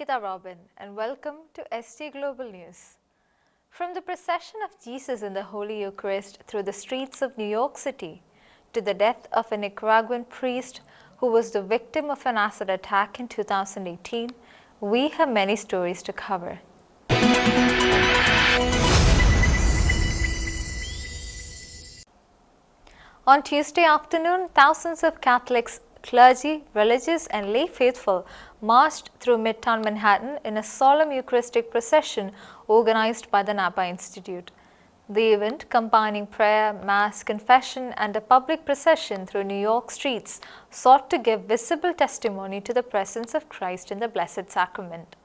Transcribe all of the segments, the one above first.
Nikita Robin and welcome to SG Global News. From the procession of Jesus in the Holy Eucharist through the streets of New York City to the death of a Nicaraguan priest who was the victim of an acid attack in 2018, we have many stories to cover. On Tuesday afternoon, thousands of Catholics, clergy, religious and lay faithful marched through Midtown Manhattan in a solemn Eucharistic procession organized by the Napa Institute. The event, combining prayer, mass, confession and a public procession through New York streets, sought to give visible testimony to the presence of Christ in the Blessed Sacrament.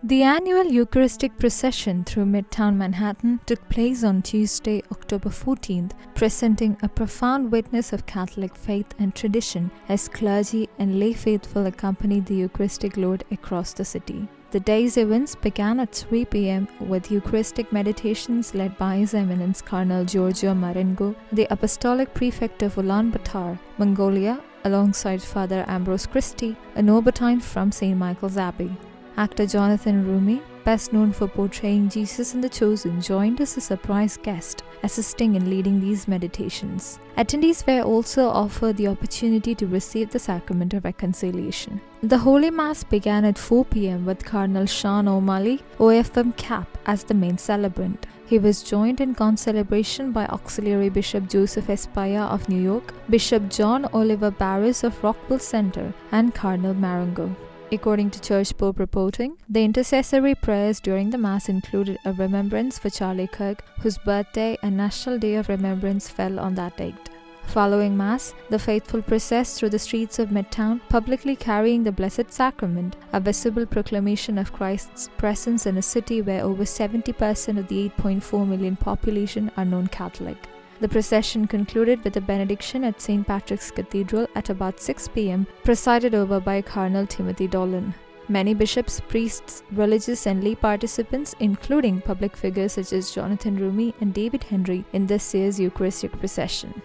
The annual Eucharistic procession through Midtown Manhattan took place on Tuesday, October 14th, presenting a profound witness of Catholic faith and tradition as clergy and lay faithful accompanied the Eucharistic Lord across the city. The day's events began at 3 p.m. with Eucharistic meditations led by His Eminence Cardinal Giorgio Marengo, the Apostolic Prefect of Ulaanbaatar, Mongolia, alongside Father Ambrose Christie, a Norbertine from St. Michael's Abbey. Actor Jonathan Rumi, best known for portraying Jesus in The Chosen, joined as a surprise guest, assisting in leading these meditations. Attendees were also offered the opportunity to receive the sacrament of reconciliation. The Holy Mass began at 4 p.m. with Cardinal Sean O'Malley, OFM Cap, as the main celebrant. He was joined in concelebration by Auxiliary Bishop Joseph Espaya of New York, Bishop John Oliver Barris of Rockville Center, and Cardinal Marengo. According to Church Pope reporting, the intercessory prayers during the Mass included a remembrance for Charlie Kirk, whose birthday and National Day of Remembrance fell on that date. Following Mass, the faithful processed through the streets of Midtown, publicly carrying the Blessed Sacrament, a visible proclamation of Christ's presence in a city where over 70% of the 8.4 million population are non-Catholic. The procession concluded with a benediction at St. Patrick's Cathedral at about 6 p.m., presided over by Cardinal Timothy Dolan. Many bishops, priests, religious and lay participants, including public figures such as Jonathan Rumi and David Henry, in this year's Eucharistic procession.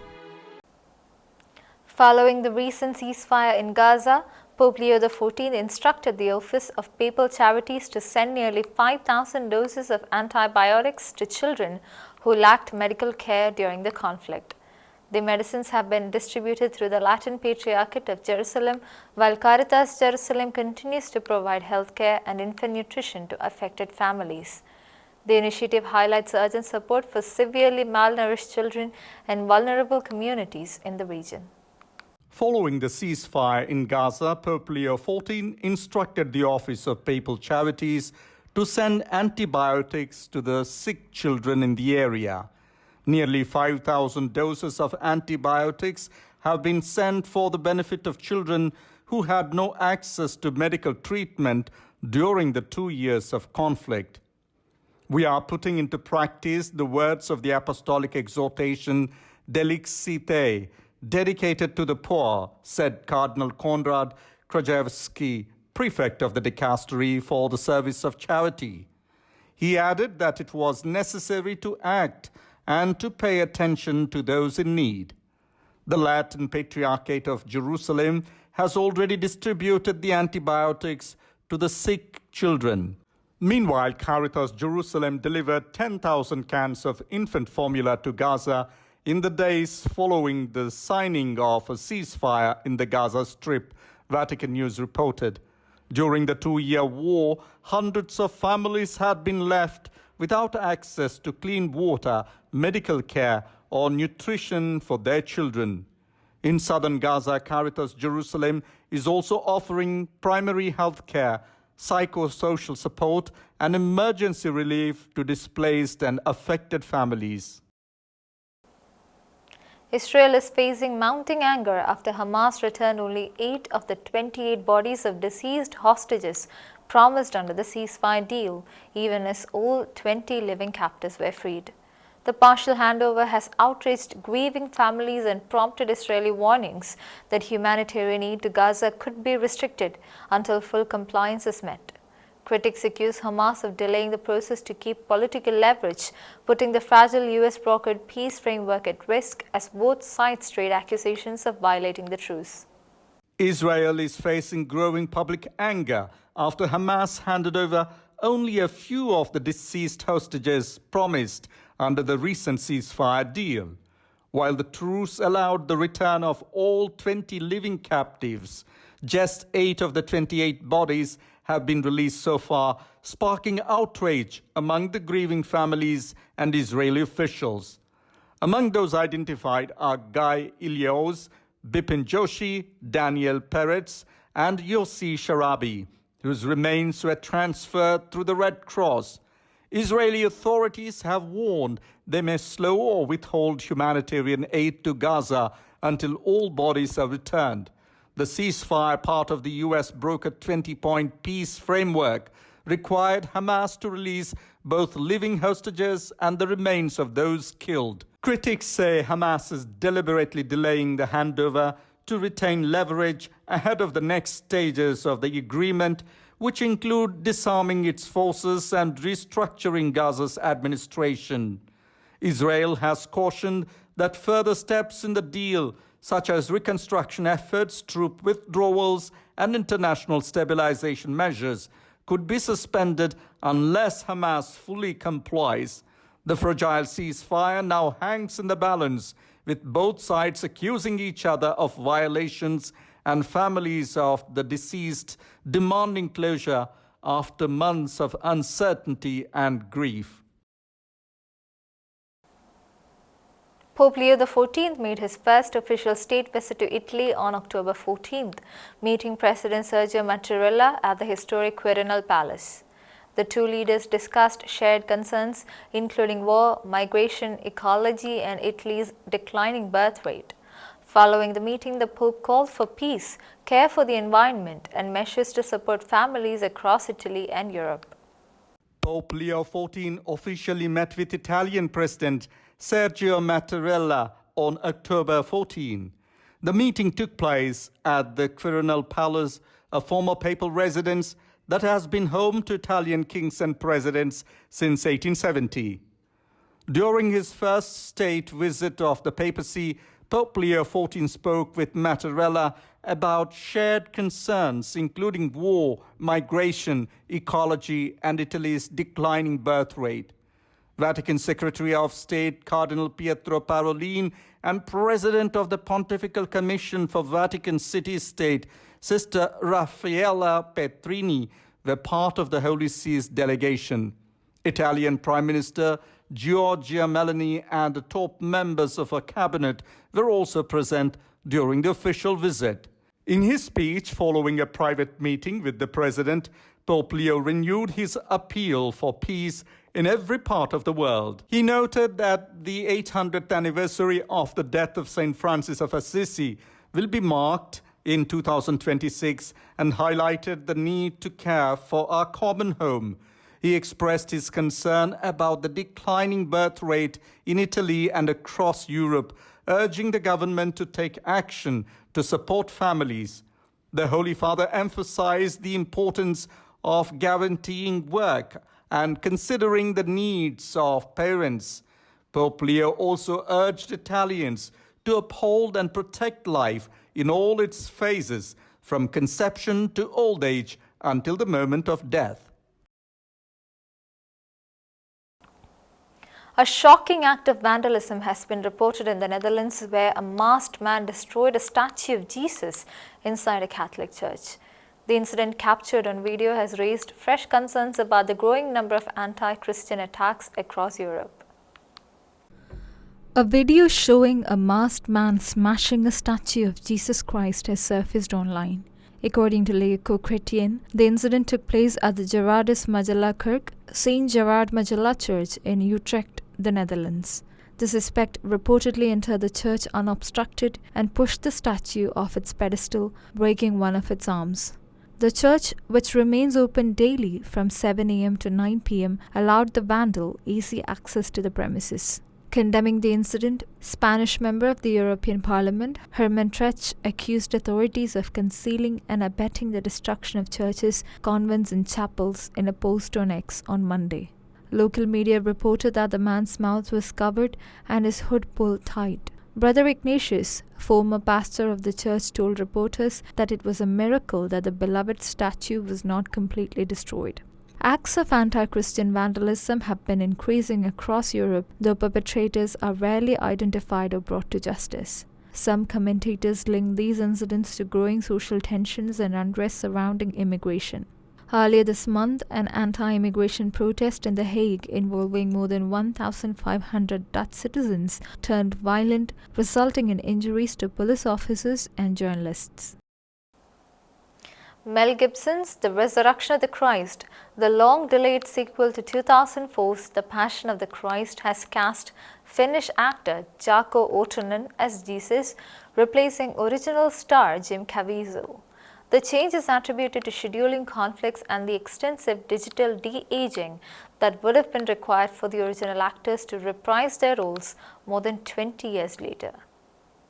Following the recent ceasefire in Gaza, Pope Leo XIV instructed the Office of Papal Charities to send nearly 5,000 doses of antibiotics to children who lacked medical care during the conflict. The medicines have been distributed through the Latin Patriarchate of Jerusalem, while Caritas Jerusalem continues to provide healthcare and infant nutrition to affected families. The initiative highlights urgent support for severely malnourished children and vulnerable communities in the region. Following the ceasefire in Gaza, Pope Leo XIV instructed the Office of Papal Charities to send antibiotics to the sick children in the area. Nearly 5,000 doses of antibiotics have been sent for the benefit of children who had no access to medical treatment during the 2 years of conflict. We are putting into practice the words of the apostolic exhortation Delixite, dedicated to the poor, said Cardinal Konrad Krajewski, prefect of the dicastery for the service of charity. He added that it was necessary to act and to pay attention to those in need. The Latin Patriarchate of Jerusalem has already distributed the antibiotics to the sick children. Meanwhile, Caritas Jerusalem delivered 10,000 cans of infant formula to Gaza in the days following the signing of a ceasefire in the Gaza Strip, Vatican News reported. During the 2-year war, hundreds of families had been left without access to clean water, medical care, or nutrition for their children. In southern Gaza, Caritas Jerusalem is also offering primary health care, psychosocial support, and emergency relief to displaced and affected families. Israel is facing mounting anger after Hamas returned only 8 of the 28 bodies of deceased hostages promised under the ceasefire deal, even as all 20 living captives were freed. The partial handover has outraged grieving families and prompted Israeli warnings that humanitarian aid to Gaza could be restricted until full compliance is met. Critics accuse Hamas of delaying the process to keep political leverage, putting the fragile US-brokered peace framework at risk as both sides trade accusations of violating the truce. Israel is facing growing public anger after Hamas handed over only a few of the deceased hostages promised under the recent ceasefire deal. While the truce allowed the return of all 20 living captives, just 8 of the 28 bodies have been released so far, sparking outrage among the grieving families and Israeli officials. Among those identified are Guy Ilios, Bipin Joshi, Daniel Peretz, and Yossi Sharabi, whose remains were transferred through the Red Cross. Israeli authorities have warned they may slow or withhold humanitarian aid to Gaza until all bodies are returned. The ceasefire, part of the U.S. brokered 20-point peace framework, required Hamas to release both living hostages and the remains of those killed. Critics say Hamas is deliberately delaying the handover to retain leverage ahead of the next stages of the agreement, which include disarming its forces and restructuring Gaza's administration. Israel has cautioned that further steps in the deal, such as reconstruction efforts, troop withdrawals, and international stabilization measures, could be suspended unless Hamas fully complies. The fragile ceasefire now hangs in the balance, with both sides accusing each other of violations and families of the deceased demanding closure after months of uncertainty and grief. Pope Leo XIV made his first official state visit to Italy on October 14th, meeting President Sergio Mattarella at the historic Quirinal Palace. The two leaders discussed shared concerns including war, migration, ecology, and Italy's declining birth rate. Following the meeting, the Pope called for peace, care for the environment, and measures to support families across Italy and Europe. Pope Leo XIV officially met with Italian President Sergio Mattarella on October 14. The meeting took place at the Quirinal Palace, a former papal residence that has been home to Italian kings and presidents since 1870. During his first state visit of the papacy, Pope Leo XIV spoke with Mattarella about shared concerns including war, migration, ecology, and Italy's declining birth rate. Vatican Secretary of State Cardinal Pietro Parolin and President of the Pontifical Commission for Vatican City-State, Sister Raffaella Petrini, were part of the Holy See's delegation. Italian Prime Minister Giorgia Meloni and the top members of her cabinet were also present during the official visit. In his speech following a private meeting with the President, Pope Leo renewed his appeal for peace in every part of the world. He noted that the 800th anniversary of the death of St. Francis of Assisi will be marked in 2026 and highlighted the need to care for our common home. He expressed his concern about the declining birth rate in Italy and across Europe, urging the government to take action to support families. The Holy Father emphasized the importance of guaranteeing work and considering the needs of parents. Pope Leo also urged Italians to uphold and protect life in all its phases, from conception to old age until the moment of death. A shocking act of vandalism has been reported in the Netherlands, where a masked man destroyed a statue of Jesus inside a Catholic church. The incident, captured on video, has raised fresh concerns about the growing number of anti-Christian attacks across Europe. A video showing a masked man smashing a statue of Jesus Christ has surfaced online. According to Laico Chrétien, the incident took place at the Gerardus Majella Kirk, St. Gerard Majella Church in Utrecht, the Netherlands. The suspect reportedly entered the church unobstructed and pushed the statue off its pedestal, breaking one of its arms. The church, which remains open daily from 7 a.m. to 9 p.m., allowed the vandal easy access to the premises. Condemning the incident, Spanish member of the European Parliament, Herman Trech, accused authorities of concealing and abetting the destruction of churches, convents and chapels in a post on X on Monday. Local media reported that the man's mouth was covered and his hood pulled tight. Brother Ignatius, former pastor of the church, told reporters that it was a miracle that the beloved statue was not completely destroyed. Acts of anti-Christian vandalism have been increasing across Europe, though perpetrators are rarely identified or brought to justice. Some commentators link these incidents to growing social tensions and unrest surrounding immigration. Earlier this month, an anti-immigration protest in The Hague involving more than 1,500 Dutch citizens turned violent, resulting in injuries to police officers and journalists. Mel Gibson's The Resurrection of the Christ, the long-delayed sequel to 2004's The Passion of the Christ, has cast Finnish actor Jaakko Ottonen as Jesus, replacing original star Jim Caviezel. The change is attributed to scheduling conflicts and the extensive digital de-aging that would have been required for the original actors to reprise their roles more than 20 years later.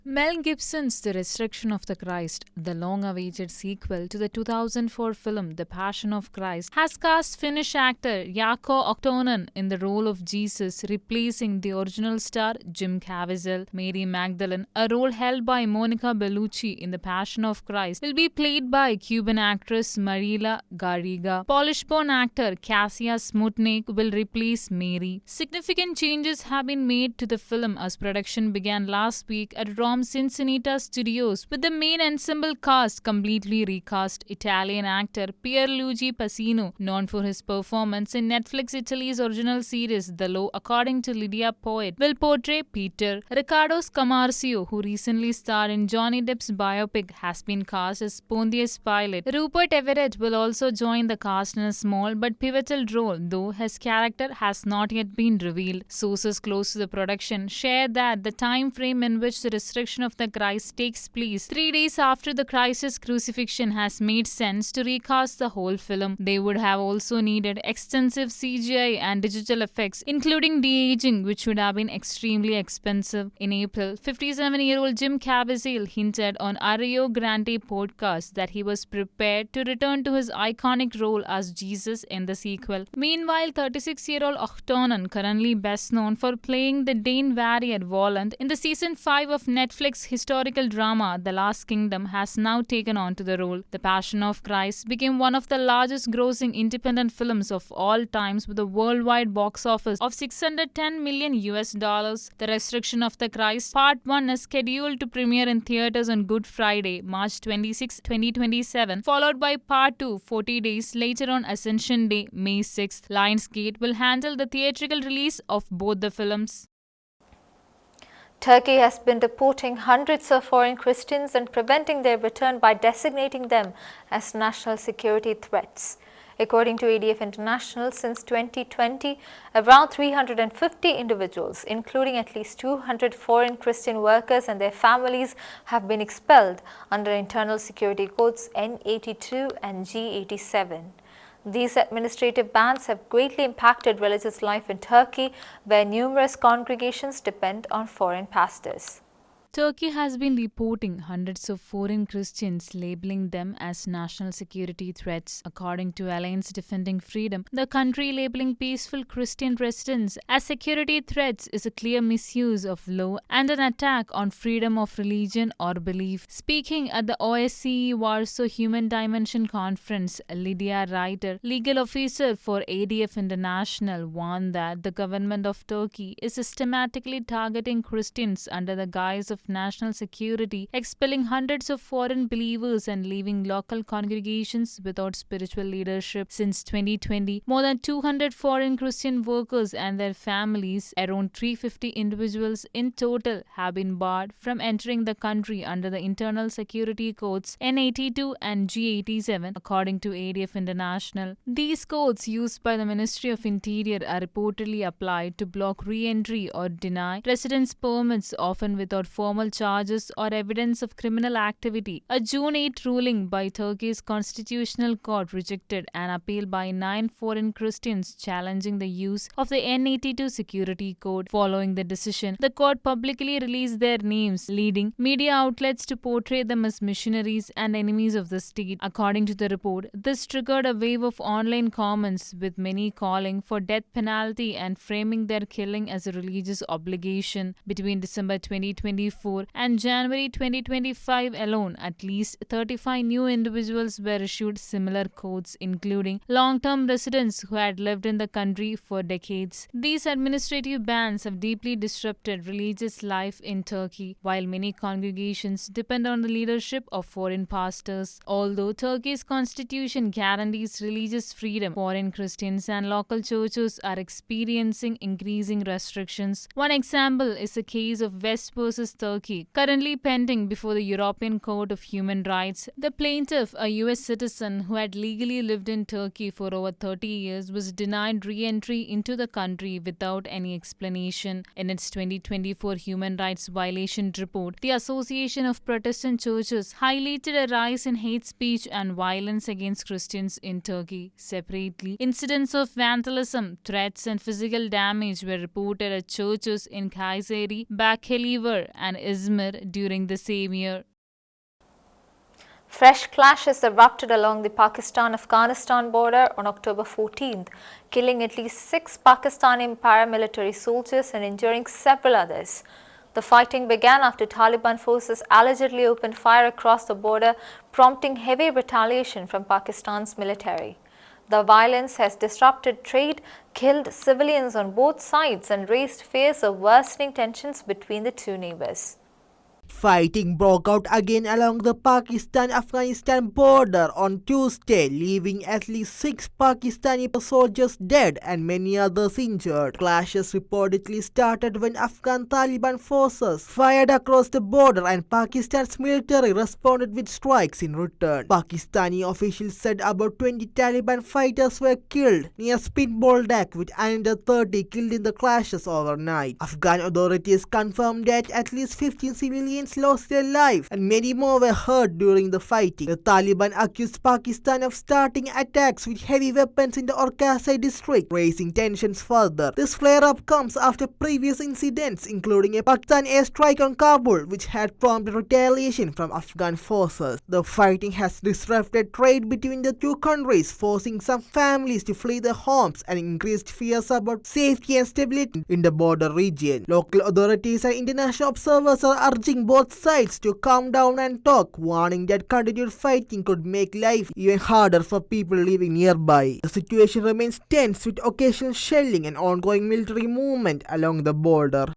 Mel Gibson's The Resurrection of the Christ, the long-awaited sequel to the 2004 film The Passion of Christ, has cast Finnish actor Jaakko Ottonen in the role of Jesus, replacing the original star Jim Caviezel. Mary Magdalene, a role held by Monica Bellucci in The Passion of Christ, will be played by Cuban actress Mariela Garriga. Polish-born actor Kasia Smutnik will replace Mary. Significant changes have been made to the film as production began last week at Cincinnatus Studios, with the main ensemble cast completely recast. Italian actor Pierluigi Pacino, known for his performance in Netflix Italy's original series The Law According to Lydia Poet, will portray Peter. Riccardo Scamarcio, who recently starred in Johnny Depp's biopic, has been cast as Pontius Pilate. Rupert Everett will also join the cast in a small but pivotal role, though his character has not yet been revealed. Sources close to the production share that the time frame in which the Resurrection of the Christ takes place 3 days after the Christ's crucifixion has made sense to recast the whole film. They would have also needed extensive CGI and digital effects, including de-aging, which would have been extremely expensive. In April, 57-year-old Jim Caviezel hinted on Ario Grande podcast that he was prepared to return to his iconic role as Jesus in the sequel. Meanwhile, 36-year-old Ottonen, currently best known for playing the Dane warrior Voland in the season 5 of Netflix historical drama The Last Kingdom, has now taken on to the role. The Passion of Christ became one of the largest grossing independent films of all times, with a worldwide box office of $610 million. The Resurrection of the Christ Part 1 is scheduled to premiere in theaters on Good Friday, March 26, 2027, followed by Part 2 40 days later on Ascension Day, May 6. Lionsgate will handle the theatrical release of both the films. Turkey has been deporting hundreds of foreign Christians and preventing their return by designating them as national security threats. According to ADF International, since 2020, around 350 individuals, including at least 200 foreign Christian workers and their families, have been expelled under internal security codes N82 and G87. These administrative bans have greatly impacted religious life in Turkey, where numerous congregations depend on foreign pastors. Turkey has been deporting hundreds of foreign Christians, labeling them as national security threats. According to Alliance Defending Freedom, the country labeling peaceful Christian residents as security threats is a clear misuse of law and an attack on freedom of religion or belief. Speaking at the OSCE Warsaw Human Dimension Conference, Lydia Reiter, legal officer for ADF International, warned that the government of Turkey is systematically targeting Christians under the guise of national security, expelling hundreds of foreign believers and leaving local congregations without spiritual leadership. Since 2020, more than 200 foreign Christian workers and their families, around 350 individuals in total, have been barred from entering the country under the internal security codes N82 and G87, according to ADF International. These codes, used by the Ministry of Interior, are reportedly applied to block re-entry or deny residence permits, often without formal formal charges or evidence of criminal activity. A June 8 ruling by Turkey's Constitutional Court rejected an appeal by 9 foreign Christians challenging the use of the N82 security code. Following the decision, the court publicly released their names, leading media outlets to portray them as missionaries and enemies of the state. According to the report, this triggered a wave of online comments, with many calling for death penalty and framing their killing as a religious obligation. Between December 2024 and January 2025 alone, at least 35 new individuals were issued similar codes, including long-term residents who had lived in the country for decades. These administrative bans have deeply disrupted religious life in Turkey, while many congregations depend on the leadership of foreign pastors. Although Turkey's constitution guarantees religious freedom, foreign Christians and local churches are experiencing increasing restrictions. One example is the case of West versus Turkey, currently pending before the European Court of Human Rights. The plaintiff, a US citizen who had legally lived in Turkey for over 30 years, was denied re-entry into the country without any explanation. In its 2024 human rights violation report, the Association of Protestant Churches highlighted a rise in hate speech and violence against Christians in Turkey. Separately, incidents of vandalism, threats, and physical damage were reported at churches in Kayseri, Bakkeliver, and Izmir during the same year. Fresh clashes erupted along the Pakistan-Afghanistan border on October 14th, killing at least 6 Pakistani paramilitary soldiers and injuring several others. The fighting began after Taliban forces allegedly opened fire across the border, prompting heavy retaliation from Pakistan's military. The violence has disrupted trade, killed civilians on both sides, and raised fears of worsening tensions between the two neighbors. Fighting broke out again along the Pakistan-Afghanistan border on Tuesday, leaving at least 6 Pakistani soldiers dead and many others injured. Clashes reportedly started when Afghan Taliban forces fired across the border and Pakistan's military responded with strikes in return. Pakistani officials said about 20 Taliban fighters were killed near Spinboldak, with another 30 killed in the clashes overnight. Afghan authorities confirmed that at least 15 civilians lost their lives and many more were hurt during the fighting. The Taliban accused Pakistan of starting attacks with heavy weapons in the Orkazai district, raising tensions further. This flare-up comes after previous incidents, including a Pakistan airstrike on Kabul, which had prompted retaliation from Afghan forces. The fighting has disrupted trade between the two countries, forcing some families to flee their homes and increased fears about safety and stability in the border region. Local authorities and international observers are urging both sides to calm down and talk, warning that continued fighting could make life even harder for people living nearby. The situation remains tense, with occasional shelling and ongoing military movement along the border.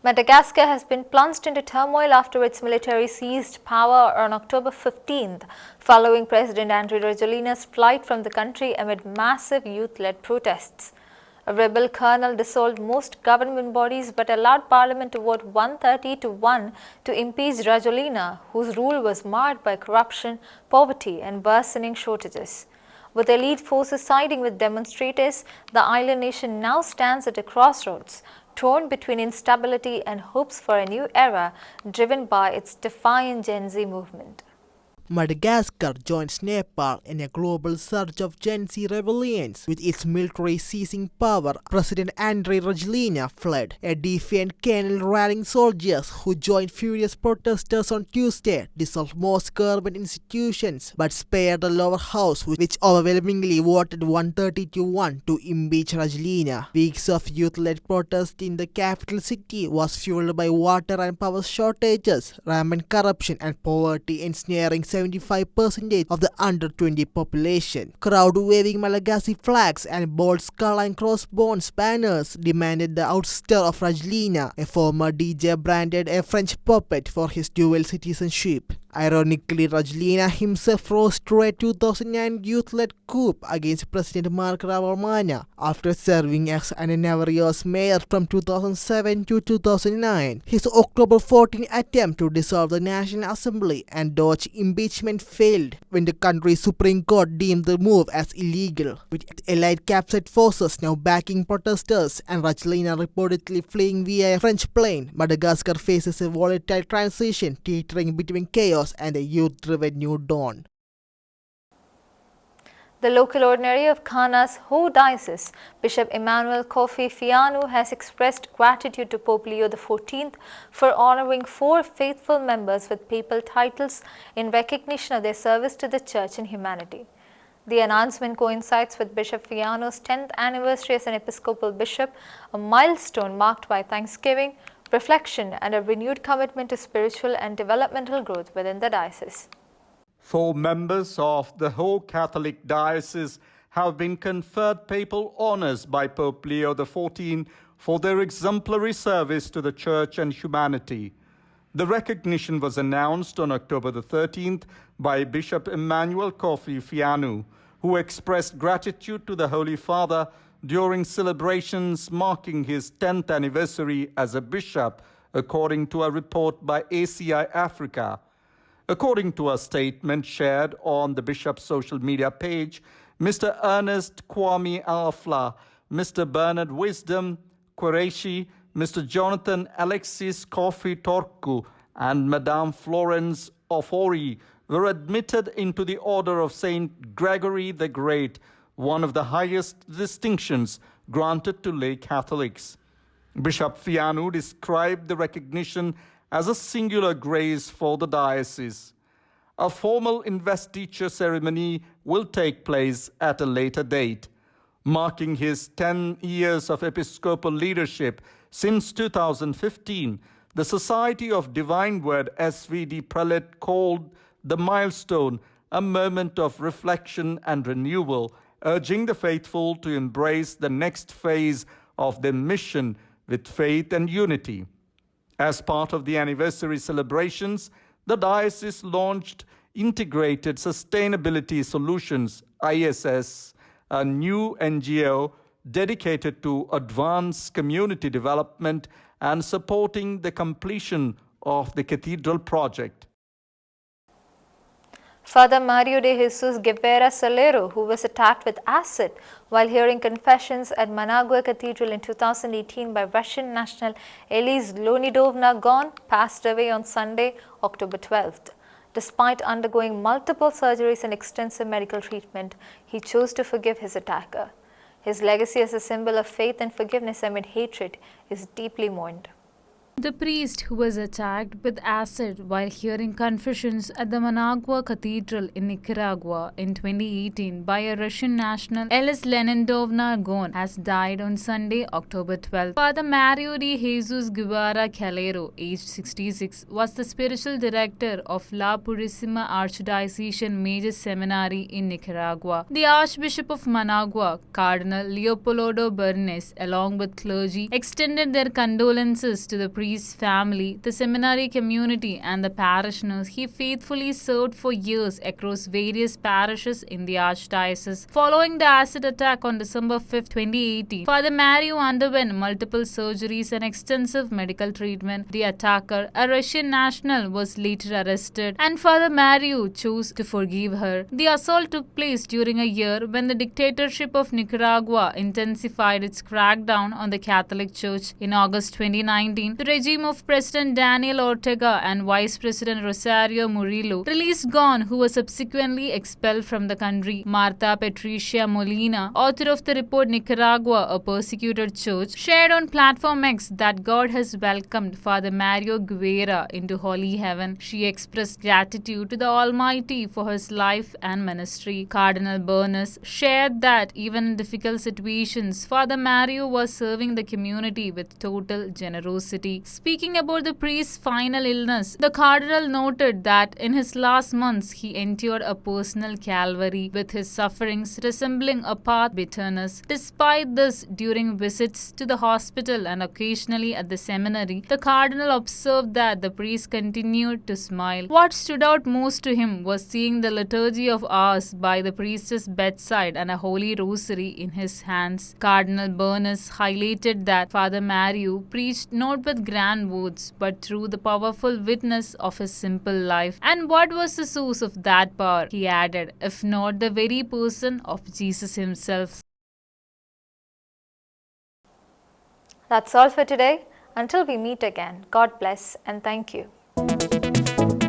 Madagascar has been plunged into turmoil after its military seized power on October 15th, following President Andry Rajolina's flight from the country amid massive youth-led protests. A rebel colonel dissolved most government bodies but allowed Parliament to vote 130-1 to impeach Rajolina, whose rule was marred by corruption, poverty, and worsening shortages. With elite forces siding with demonstrators, the island nation now stands at a crossroads, torn between instability and hopes for a new era driven by its defiant Gen Z movement. Madagascar joins Nepal in a global surge of Gen Z rebellions. With its military seizing power, President Andry Rajoelina fled. A defiant colonel rallying soldiers who joined furious protesters on Tuesday dissolved most government institutions but spared the lower house, which overwhelmingly voted 130-1 to impeach Rajoelina. Weeks of youth-led protest in the capital city was fueled by water and power shortages, rampant corruption, and poverty ensnaring 75% of the under-20 population. Crowd-waving Malagasy flags and bold skull and crossbones banners demanded the ouster of Rajoelina, a former DJ branded a French puppet for his dual citizenship. Ironically, Rajlina himself rose to a 2009 youth-led coup against President Mark Ravamana after serving as an Navaria's mayor from 2007 to 2009. His October 14 attempt to dissolve the National Assembly and dodge impeachment failed when the country's Supreme Court deemed the move as illegal, with allied captured forces now backing protesters and Rajlina reportedly fleeing via a French plane. Madagascar faces a volatile transition teetering between chaos and a youth-driven new dawn. The local ordinary of Ghana's Ho Diocese, Bishop Emmanuel Kofi Fianu, has expressed gratitude to Pope Leo XIV for honoring 4 faithful members with papal titles in recognition of their service to the Church and humanity. The announcement coincides with Bishop Fianu's 10th anniversary as an Episcopal bishop, a milestone marked by thanksgiving, reflection, and a renewed commitment to spiritual and developmental growth within the diocese. 4 members of the whole Catholic Diocese have been conferred papal honors by Pope Leo XIV for their exemplary service to the Church and humanity. The recognition was announced on October the 13th by Bishop Emmanuel Kofi Fianu, who expressed gratitude to the Holy Father during celebrations marking his 10th anniversary as a bishop, according to a report by ACI Africa. According to a statement shared on the bishop's social media page, Mr. Ernest Kwame Alfla, Mr. Bernard Wisdom Qureshi, Mr. Jonathan Alexis Kofi Torku, and Madame Florence Ofori were admitted into the Order of Saint Gregory the Great, one of the highest distinctions granted to lay Catholics. Bishop Fianu described the recognition as a singular grace for the diocese. A formal investiture ceremony will take place at a later date. Marking his 10 years of episcopal leadership since 2015, the Society of Divine Word SVD prelate called the milestone a moment of reflection and renewal, urging the faithful to embrace the next phase of their mission with faith and unity. As part of the anniversary celebrations, the diocese launched Integrated Sustainability Solutions, ISS, a new NGO dedicated to advanced community development and supporting the completion of the cathedral project. Father Mario de Jesus Guevara Salero, who was attacked with acid while hearing confessions at Managua Cathedral in 2018 by Russian national Elise Leonidovna Gon, passed away on Sunday, October 12th. Despite undergoing multiple surgeries and extensive medical treatment, he chose to forgive his attacker. His legacy as a symbol of faith and forgiveness amid hatred is deeply mourned. The priest who was attacked with acid while hearing confessions at the Managua Cathedral in Nicaragua in 2018 by a Russian national, Elise Leonidovna Gon, has died on Sunday, October 12. Father Mario de Jesus Guevara Calero, aged 66, was the spiritual director of La Purísima Archdiocesan Major Seminary in Nicaragua. The Archbishop of Managua, Cardinal Leopoldo Bernes, along with clergy, extended their condolences to the priest's family, the seminary community, and the parishioners he faithfully served for years across various parishes in the archdiocese. Following the acid attack on December 5, 2018, Father Mario underwent multiple surgeries and extensive medical treatment. The attacker, a Russian national, was later arrested, and Father Mario chose to forgive her. The assault took place during a year when the dictatorship of Nicaragua intensified its crackdown on the Catholic Church. In August 2019, the regime of President Daniel Ortega and Vice President Rosario Murillo released Gon, who was subsequently expelled from the country. Martha Patricia Molina, author of the report Nicaragua, a Persecuted Church, shared on Platform X that God has welcomed Father Mario Guevara into Holy Heaven. She expressed gratitude to the Almighty for his life and ministry. Cardinal Bernes shared that even in difficult situations, Father Mario was serving the community with total generosity. Speaking about the priest's final illness, the cardinal noted that in his last months he endured a personal calvary, with his sufferings resembling a path bitterness. Despite this, during visits to the hospital and occasionally at the seminary, the cardinal observed that the priest continued to smile. What stood out most to him was seeing the liturgy of hours by the priest's bedside and a holy rosary in his hands. Cardinal Bernays highlighted that Father Mario preached not with grand words but through the powerful witness of his simple life. And what was the source of that power, he added, if not the very person of Jesus himself? That's all for today. Until we meet again, God bless and thank you.